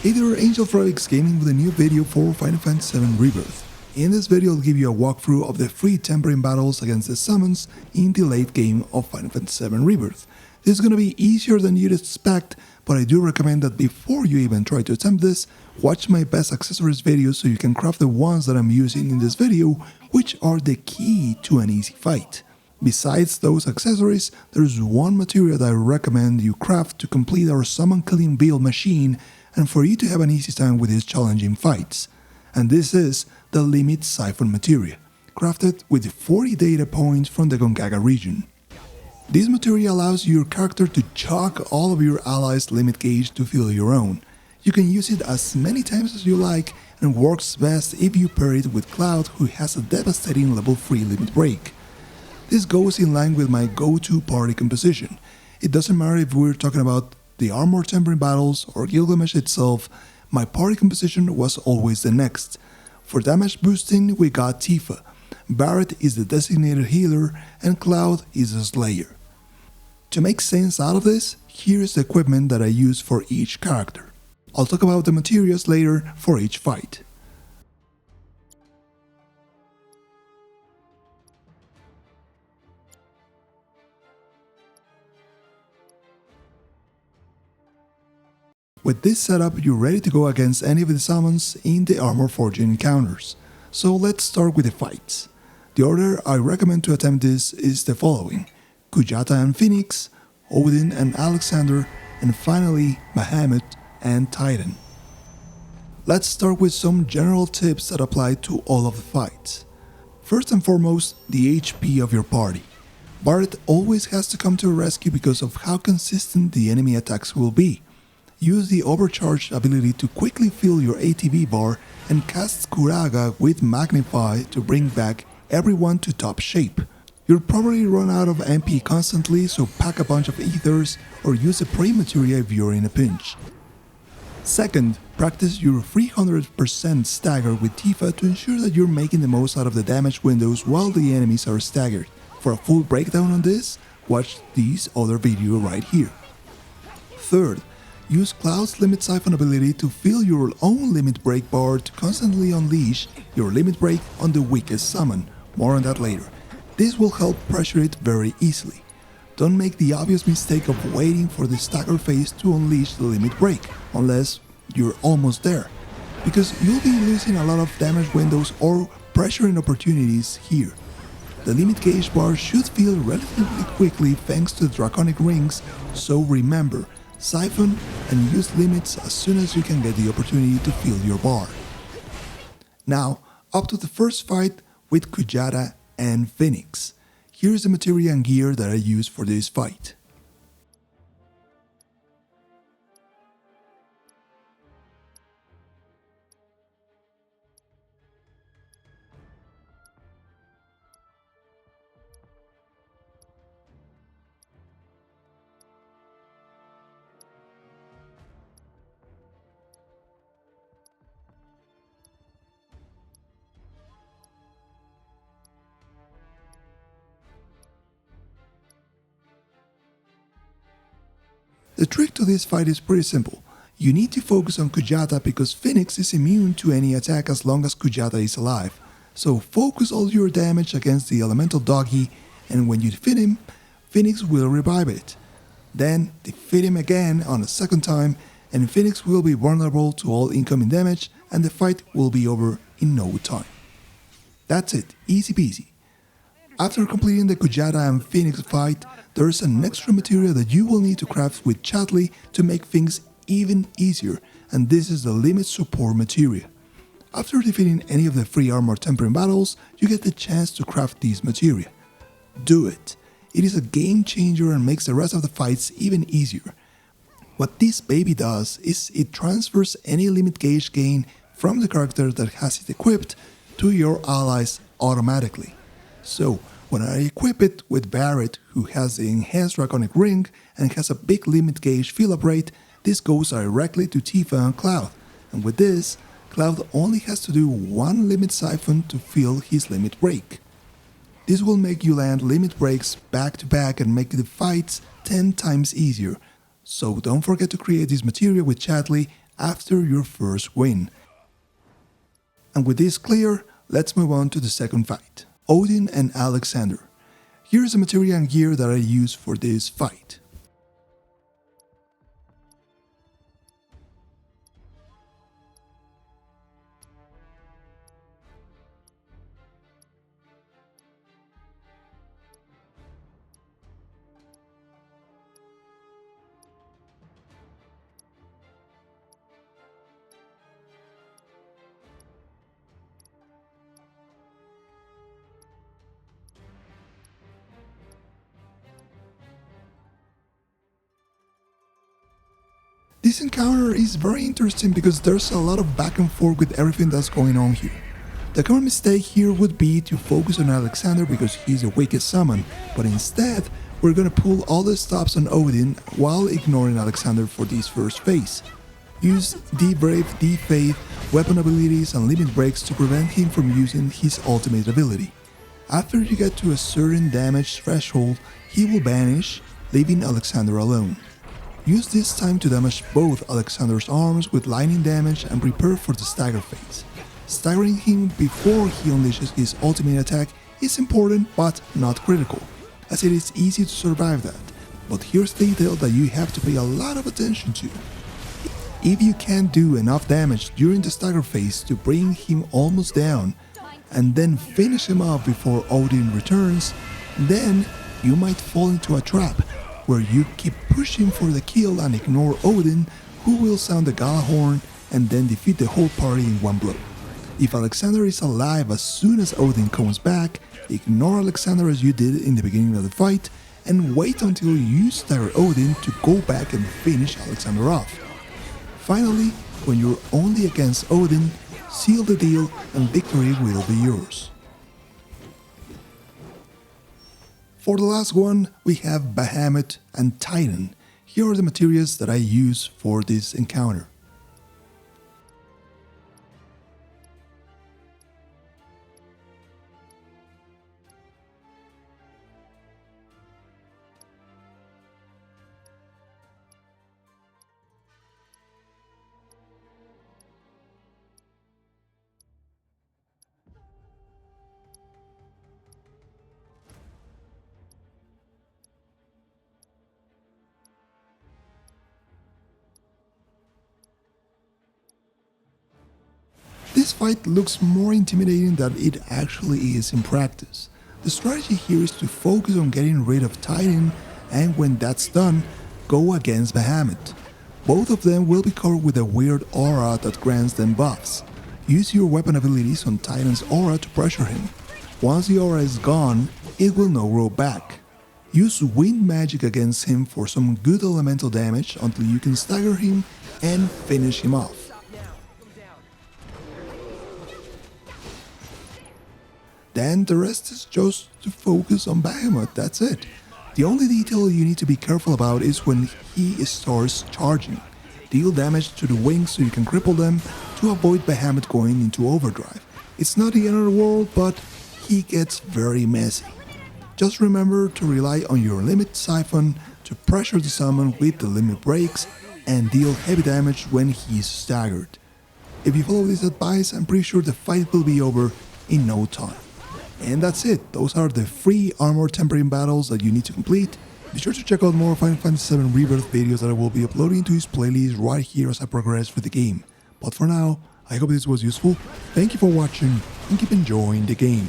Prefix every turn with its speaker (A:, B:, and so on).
A: Hey there, Angel Frolix Gaming with a new video for Final Fantasy VII Rebirth. In this video I'll give you a walkthrough of the free tempering battles against the summons in the late game of Final Fantasy VII Rebirth. This is going to be easier than you'd expect, but I do recommend that before you even try to attempt this, watch my best accessories video so you can craft the ones that I'm using in this video, which are the key to an easy fight. Besides those accessories, there's one material that I recommend you craft to complete our summon killing build machine and for you to have an easy time with these challenging fights. And this is the Limit Siphon Materia, crafted with 40 data points from the Curaga region. This materia allows your character to chock all of your allies' limit gauge to fill your own. You can use it as many times as you like and works best if you pair it with Cloud, who has a devastating level 3 limit break. This goes in line with my go-to party composition. It doesn't matter if we're talking about the armor tempering battles or Gilgamesh itself, my party composition was always the next. For damage boosting we got Tifa, Barret is the designated healer and Cloud is a slayer. To make sense out of this, here is the equipment that I use for each character. I'll talk about the materials later for each fight. With this setup, you're ready to go against any of the summons in the armor forging encounters. So let's start with the fights. The order I recommend to attempt this is the following: Kujata and Phoenix, Odin and Alexander, and finally Bahamut and Titan. Let's start with some general tips that apply to all of the fights. First and foremost, the HP of your party. Barret always has to come to a rescue because of how consistent the enemy attacks will be. Use the overcharge ability to quickly fill your ATB bar and cast Curaga with Magnify to bring back everyone to top shape. You'll probably run out of MP constantly, so pack a bunch of ethers or use a pre-materia if you're in a pinch. Second, practice your 300% stagger with Tifa to ensure that you're making the most out of the damage windows while the enemies are staggered. For a full breakdown on this, watch this other video right here. Third, use Cloud's Limit Siphon ability to fill your own limit break bar to constantly unleash your limit break on the weakest summon. More on that later. This will help pressure it very easily. Don't make the obvious mistake of waiting for the stagger phase to unleash the limit break, unless you're almost there, because you'll be losing a lot of damage windows or pressuring opportunities here. The limit gauge bar should fill relatively quickly thanks to the draconic rings, so remember, siphon and use limits as soon as you can get the opportunity to fill your bar. Now, up to the first fight with Kujata and Phoenix. Here's the materia and gear that I use for this fight. The trick to this fight is pretty simple. You need to focus on Kujata because Phoenix is immune to any attack as long as Kujata is alive. So focus all your damage against the elemental doggy, and when you defeat him, Phoenix will revive it. Then defeat him again on a second time, and Phoenix will be vulnerable to all incoming damage and the fight will be over in no time. That's it, easy peasy. After completing the Kujata and Phoenix fight, there's an extra material that you will need to craft with Chatley to make things even easier, and this is the Limit Support Materia. After defeating any of the free armor tempering battles, you get the chance to craft this materia. Do it! It is a game changer and makes the rest of the fights even easier. What this baby does is it transfers any limit gauge gain from the character that has it equipped to your allies automatically. So, when I equip it with Barret, who has the enhanced draconic ring and has a big limit gauge fill-up rate, this goes directly to Tifa and Cloud, and with this, Cloud only has to do one limit siphon to fill his limit break. This will make you land limit breaks back to back and make the fights 10 times easier, so don't forget to create this materia with Chatley after your first win. And with this clear, let's move on to the second fight. Odin and Alexander. Here's the materia and gear that I use for this fight. This encounter is very interesting because there's a lot of back and forth with everything that's going on here. The common mistake here would be to focus on Alexander because he's the weakest summon, but instead we're gonna pull all the stops on Odin while ignoring Alexander for this first phase. Use D-Brave, D-Faith, weapon abilities and limit breaks to prevent him from using his ultimate ability. After you get to a certain damage threshold, he will vanish, leaving Alexander alone. Use this time to damage both Alexander's arms with lightning damage and prepare for the stagger phase. Staggering him before he unleashes his ultimate attack is important but not critical, as it is easy to survive that, but here's the detail that you have to pay a lot of attention to. If you can't do enough damage during the stagger phase to bring him almost down, and then finish him off before Odin returns, then you might fall into a trap where you keep pushing for the kill and ignore Odin, who will sound the gala horn and then defeat the whole party in one blow. If Alexander is alive as soon as Odin comes back, ignore Alexander as you did in the beginning of the fight and wait until you stagger Odin to go back and finish Alexander off. Finally, when you're only against Odin, seal the deal and victory will be yours. For the last one, we have Bahamut and Titan. Here are the materias that I use for this encounter. This fight looks more intimidating than it actually is in practice. The strategy here is to focus on getting rid of Titan, and when that's done, go against Bahamut. Both of them will be covered with a weird aura that grants them buffs. Use your weapon abilities on Titan's aura to pressure him. Once the aura is gone, it will not grow back. Use wind magic against him for some good elemental damage until you can stagger him and finish him off. Then the rest is just to focus on Bahamut, that's it. The only detail you need to be careful about is when he starts charging. Deal damage to the wings so you can cripple them to avoid Bahamut going into overdrive. It's not the end of the world, but he gets very messy. Just remember to rely on your limit Siphon to pressure the summon with the limit breaks and deal heavy damage when he's staggered. If you follow this advice, I'm pretty sure the fight will be over in no time. And that's it, those are the 3 armor tempering battles that you need to complete. Be sure to check out more Final Fantasy 7 Rebirth videos that I will be uploading to his playlist right here as I progress with the game. But for now, I hope this was useful, thank you for watching and keep enjoying the game.